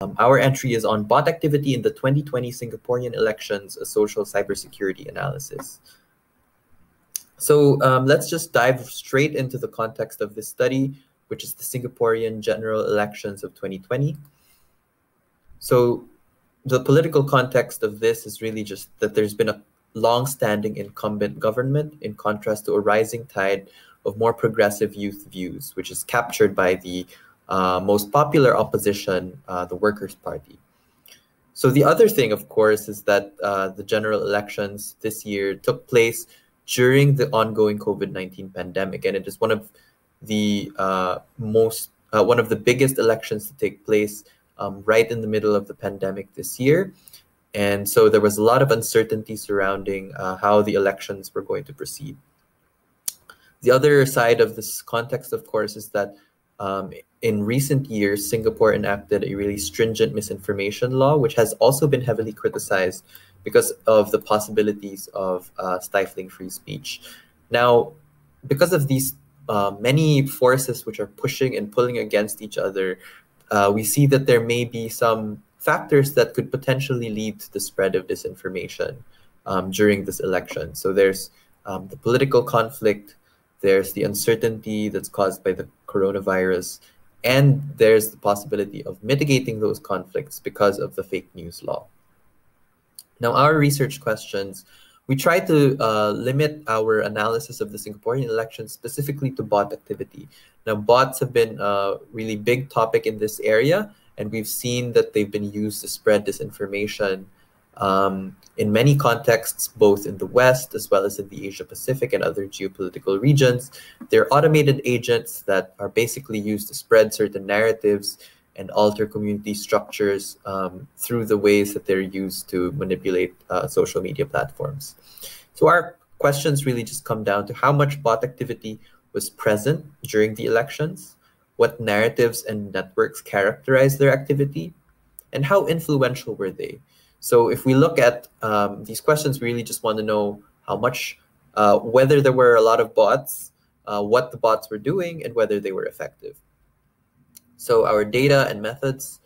Our entry is on bot activity in the 2020 Singaporean elections, a social cybersecurity analysis. So let's just dive straight into the context of this study, which is the Singaporean general elections of 2020. So the political context of this is really just that there's been a long-standing incumbent government in contrast to a rising tide of more progressive youth views, which is captured by the most popular opposition, the Workers' Party. So the other thing, of course, is that the general elections this year took place during the ongoing COVID-19 pandemic, and it is one of the one of the biggest elections to take place right in the middle of the pandemic this year. And so there was a lot of uncertainty surrounding how the elections were going to proceed. The other side of this context, of course, is that in recent years, Singapore enacted a really stringent misinformation law, which has also been heavily criticized because of the possibilities of stifling free speech. Now, because of these many forces which are pushing and pulling against each other, we see that there may be some factors that could potentially lead to the spread of disinformation during this election. So there's the political conflict, there's the uncertainty that's caused by the coronavirus, and there's the possibility of mitigating those conflicts because of the fake news law. Now, our research questions, we try to limit our analysis of the Singaporean elections specifically to bot activity. Now, bots have been a really big topic in this area, and we've seen that they've been used to spread disinformation in many contexts, both in the West as well as in the Asia Pacific and other geopolitical regions. They're automated agents that are basically used to spread certain narratives and alter community structures through the ways that they're used to manipulate social media platforms. So our questions really just come down to how much bot activity was present during the elections, what narratives and networks characterize their activity, and how influential were they? So if we look at these questions, we really just want to know how much, whether there were a lot of bots, what the bots were doing, and whether they were effective. So our data and methods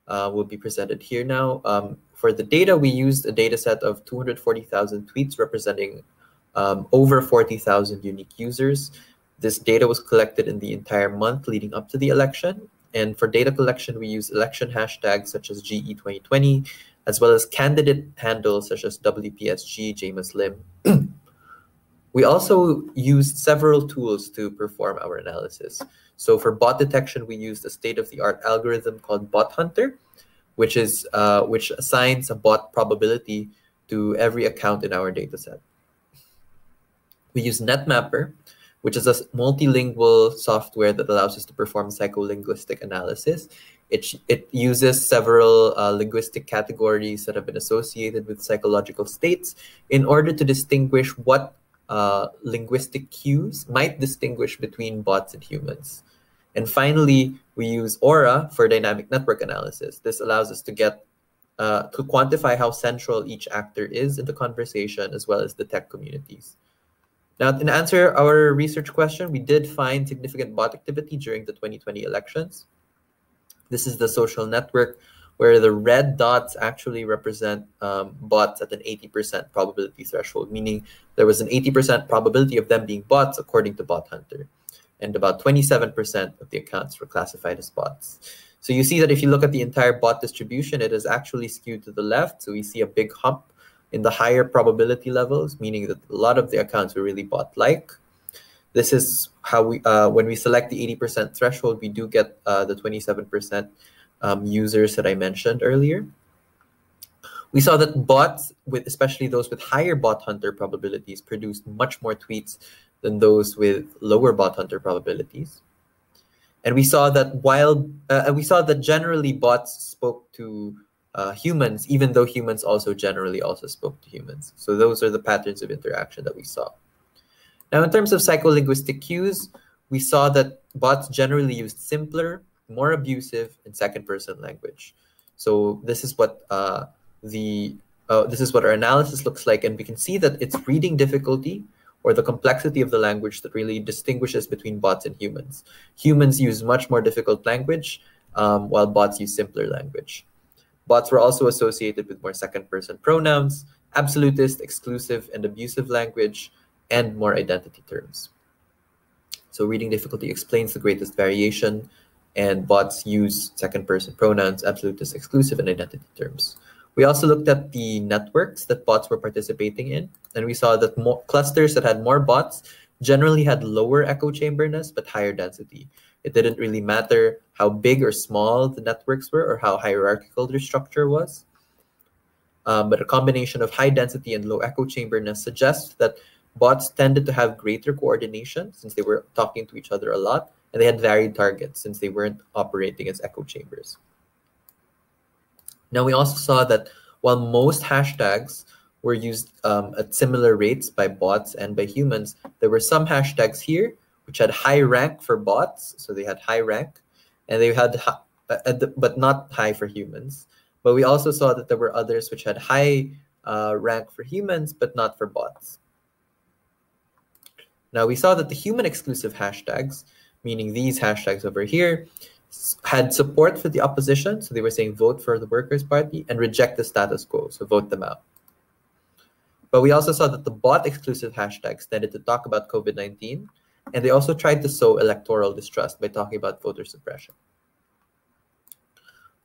will be presented here now. For the data, we used a data set of 240,000 tweets representing over 40,000 unique users. This data was collected in the entire month leading up to the election. And for data collection, we used election hashtags such as GE2020, as well as candidate handles such as WPSG, Jamus Lim. We also used several tools to perform our analysis. So for bot detection, we used a state-of-the-art algorithm called Bot Hunter, which assigns a bot probability to every account in our dataset. We use NetMapper, which is a multilingual software that allows us to perform psycholinguistic analysis. It uses several linguistic categories that have been associated with psychological states in order to distinguish what linguistic cues might distinguish between bots and humans. And finally, we use Aura for dynamic network analysis. This allows us to get to quantify how central each actor is in the conversation, as well as the tech communities. Now, to answer our research question, we did find significant bot activity during the 2020 elections. This is the social network where the red dots actually represent bots at an 80% probability threshold, meaning there was an 80% probability of them being bots according to Bot Hunter. And about 27% of the accounts were classified as bots. So you see that if you look at the entire bot distribution, it is actually skewed to the left. So we see a big hump in the higher probability levels, meaning that a lot of the accounts were really bot-like. This is how we, when we select the 80% threshold, we do get the 27% users that I mentioned earlier. We saw that bots, especially those with higher Bot Hunter probabilities, produced much more tweets than those with lower Bot Hunter probabilities. And we saw that generally bots spoke to humans, even though humans also generally spoke to humans. So those are the patterns of interaction that we saw. Now, in terms of psycholinguistic cues, we saw that bots generally used simpler, more abusive, and second-person language. So this is what our analysis looks like, and we can see that it's reading difficulty or the complexity of the language that really distinguishes between bots and humans. Humans use much more difficult language, while bots use simpler language. Bots were also associated with more second-person pronouns, absolutist, exclusive, and abusive language, and more identity terms. So reading difficulty explains the greatest variation, and bots use second-person pronouns, absolutist, exclusive, and identity terms. We also looked at the networks that bots were participating in, and we saw that more clusters that had more bots generally had lower echo chamberness but higher density. It didn't really matter how big or small the networks were or how hierarchical their structure was. But a combination of high density and low echo chamberness suggests that bots tended to have greater coordination since they were talking to each other a lot, and they had varied targets since they weren't operating as echo chambers. Now, we also saw that while most hashtags were used at similar rates by bots and by humans, there were some hashtags here which had high rank for bots, so they had high rank, and they had, but not high for humans. But we also saw that there were others which had high rank for humans, but not for bots. Now, we saw that the human exclusive hashtags, meaning these hashtags over here, had support for the opposition. So they were saying vote for the Workers' Party and reject the status quo, so vote them out. But we also saw that the bot exclusive hashtags tended to talk about COVID-19, and they also tried to sow electoral distrust by talking about voter suppression.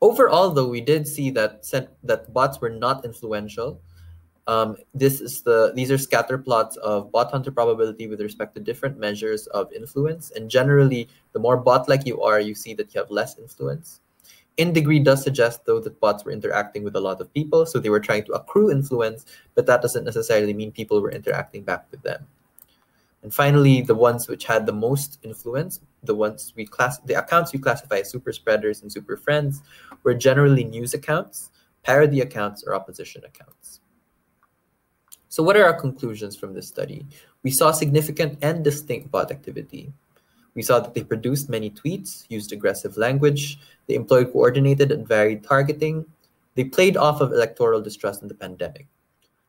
Overall, though, we did see that bots were not influential. These are scatter plots of bot hunter probability with respect to different measures of influence. And generally, the more bot-like you are, you see that you have less influence. In degree does suggest, though, that bots were interacting with a lot of people, so they were trying to accrue influence, but that doesn't necessarily mean people were interacting back with them. And finally, the ones which had the most influence, the accounts we classify as super spreaders and super friends, were generally news accounts, parody accounts, or opposition accounts. So what are our conclusions from this study? We saw significant and distinct bot activity. We saw that they produced many tweets, used aggressive language, they employed coordinated and varied targeting, they played off of electoral distrust in the pandemic.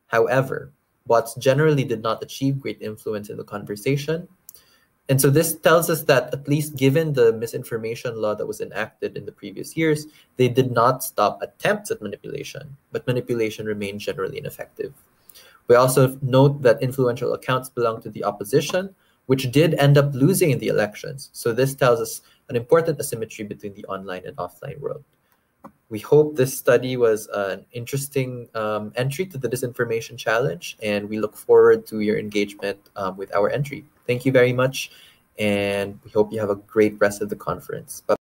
However, bots generally did not achieve great influence in the conversation. And so this tells us that, at least given the misinformation law that was enacted in the previous years, they did not stop attempts at manipulation, but manipulation remained generally ineffective. We also note that influential accounts belong to the opposition, which did end up losing in the elections. So this tells us an important asymmetry between the online and offline world. We hope this study was an interesting entry to the Disinformation Challenge, and we look forward to your engagement with our entry. Thank you very much, and we hope you have a great rest of the conference. Bye.